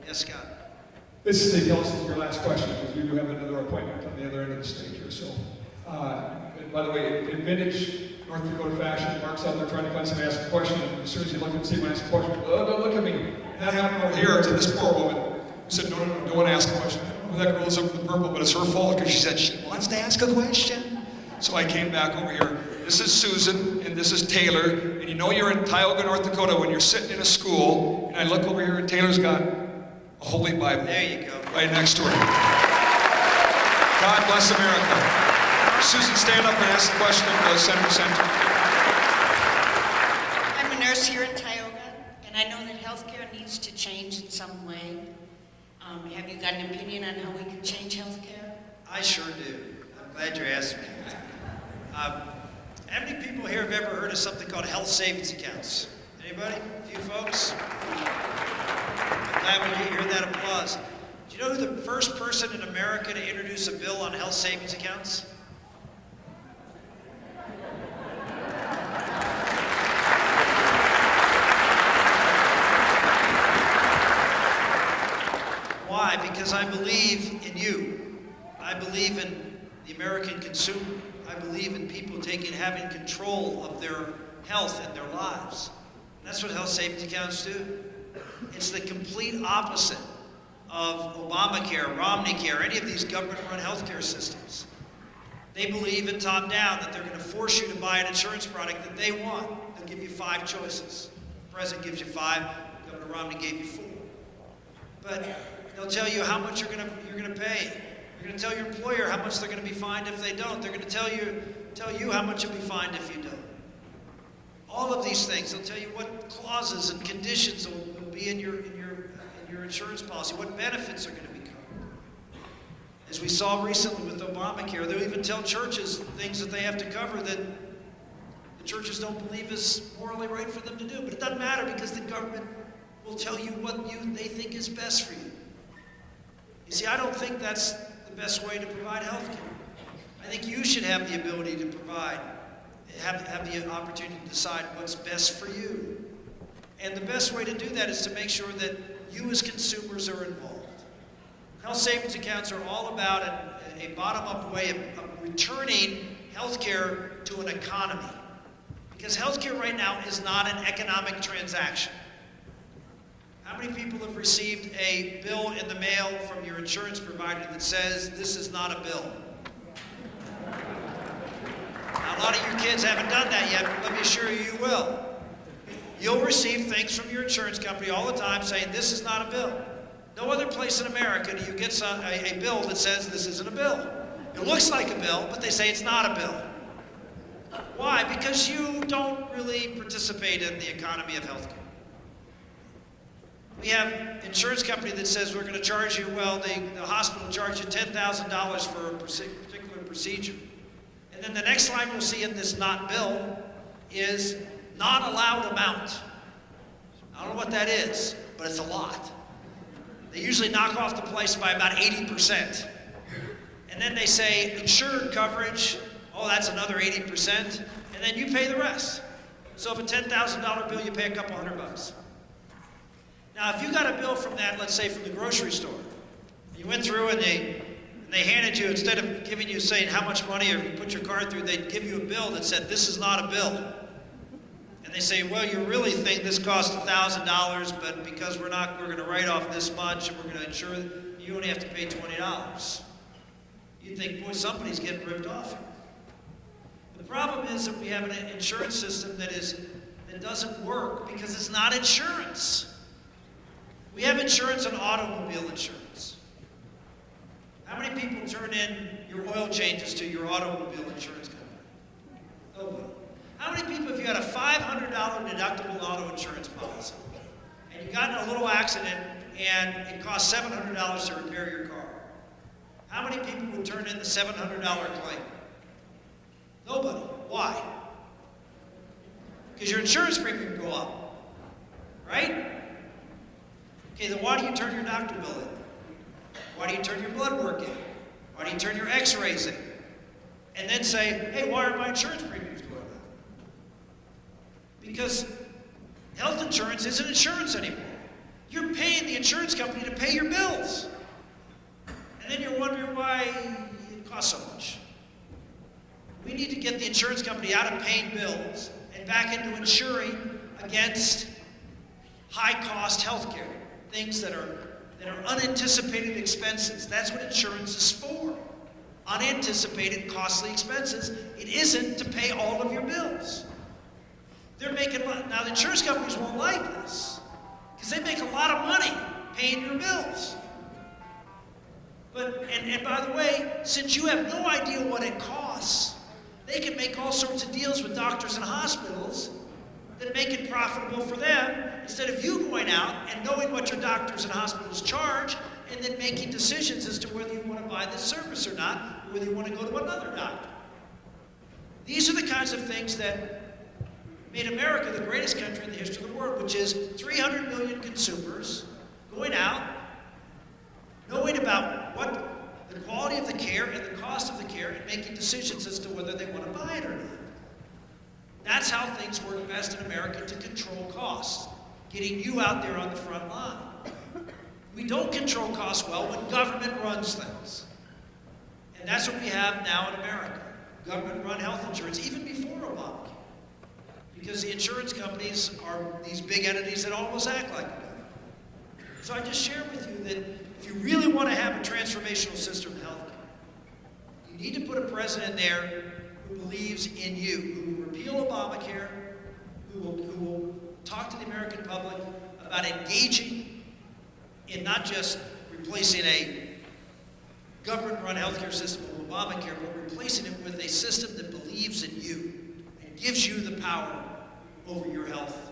Yes, Scott. This is your last question, because we do have another appointment on the other end of the stage here. So, and by the way, in vintage North Dakota fashion, Mark's out there trying to find somebody to ask a question, and as soon as you look and see when I ask a question, oh, don't look at me. That happened over here to this poor woman who said, no, don't want to ask a question. I don't know who that girl is over the purple, but it's her fault because she said she wants to ask a question. So I came back over here. This is Susan, and this is Taylor, and you know you're in Tioga, North Dakota when you're sitting in a school, and I look over here and Taylor's got a Holy Bible. There you go. Right next to her. God bless America. Susan, stand up and ask the question of Senator Santorum. I'm a nurse here in Tioga, and I know that healthcare needs to change in some way. Have you got an opinion on how we can change healthcare? I sure do. I'm glad you're asking me. How many people here have ever heard of something called health savings accounts? Anybody? A few folks? I'm glad we hear that applause. Do you know who the first person in America to introduce a bill on health savings accounts? Why? Because I believe in you. I believe in the American consumer. I believe in people having control of their health and their lives. And that's what health savings accounts do. It's the complete opposite of Obamacare, Romneycare, any of these government-run healthcare systems. They believe in top-down that they're going to force you to buy an insurance product that they want. They'll give you 5 choices. The president gives you 5. Governor Romney gave you 4. But they'll tell you how much you're going to pay. You're going to tell your employer how much they're going to be fined if they don't. They're going to tell you how much you'll be fined if you don't. All of these things, they'll tell you what clauses and conditions will be in your insurance policy, what benefits are going to be covered. As we saw recently with Obamacare, they'll even tell churches things that they have to cover that the churches don't believe is morally right for them to do. But it doesn't matter because the government will tell you what they think is best for you. You see, I don't think that's the best way to provide health care. I think you should have the ability to have the opportunity to decide what's best for you. And the best way to do that is to make sure that you as consumers are involved. Health savings accounts are all about a bottom-up way of returning health care to an economy. Because health care right now is not an economic transaction. How many people have received a bill in the mail from your insurance provider that says, this is not a bill? Now, a lot of your kids haven't done that yet, but let me assure you, you will. You'll receive things from your insurance company all the time saying, this is not a bill. No other place in America do you get a bill that says this isn't a bill. It looks like a bill, but they say it's not a bill. Why? Because you don't really participate in the economy of healthcare. We have an insurance company that says we're going to charge you, well, the hospital charges you $10,000 for a particular procedure. And then the next line you'll see in this not bill is not allowed amount. I don't know what that is, but it's a lot. They usually knock off the price by about 80%. And then they say insured coverage, oh, that's another 80%, and then you pay the rest. So if a $10,000 bill, you pay a couple $100. Now, if you got a bill from that, let's say from the grocery store, you went through and they handed you, instead of giving you, saying how much money or you put your card through, they'd give you a bill that said, this is not a bill. And they say, well, you really think this costs $1,000, but because we're going to write off this much and we're going to insure it, you only have to pay $20. You think, boy, somebody's getting ripped off here. The problem is that we have an insurance system that doesn't work because it's not insurance. We have insurance on automobile insurance. How many people turn in your oil changes to your automobile insurance company? Nobody. How many people, if you had a $500 deductible auto insurance policy, and you got in a little accident and it cost $700 to repair your car, how many people would turn in the $700 claim? Nobody. Why? Because your insurance premium would go up, right? Okay, then why do you turn your doctor bill in? Why do you turn your blood work in? Why do you turn your x-rays in? And then say, hey, why are my insurance premiums going up? Because health insurance isn't insurance anymore. You're paying the insurance company to pay your bills. And then you're wondering why it costs so much. We need to get the insurance company out of paying bills and back into insuring against high-cost health care, things that are unanticipated expenses. That's what insurance is for. Unanticipated, costly expenses. It isn't to pay all of your bills. They're making now the insurance companies won't like this because they make a lot of money paying your bills. But and by the way, since you have no idea what it costs, they can make all sorts of deals with doctors and hospitals that make it profitable for them, instead of you going out and knowing what your doctors and hospitals charge and then making decisions as to whether you want to buy this service or not, or whether you want to go to another doctor. These are the kinds of things that made America the greatest country in the history of the world, which is 300 million consumers going out, knowing about what the quality of the care and the cost of the care, and making decisions as to whether they want to buy it or not. That's how things work best in America to control costs, getting you out there on the front line. We don't control costs well when government runs things. And that's what we have now in America. Government-run health insurance, even before Obamacare. Because the insurance companies are these big entities that almost act like government. So I just share with you that if you really want to have a transformational system in health care, you need to put a president there who believes in you, who will repeal Obamacare, who will talk to the American public about engaging in not just replacing a government-run healthcare system with Obamacare, but replacing it with a system that believes in you and gives you the power over your health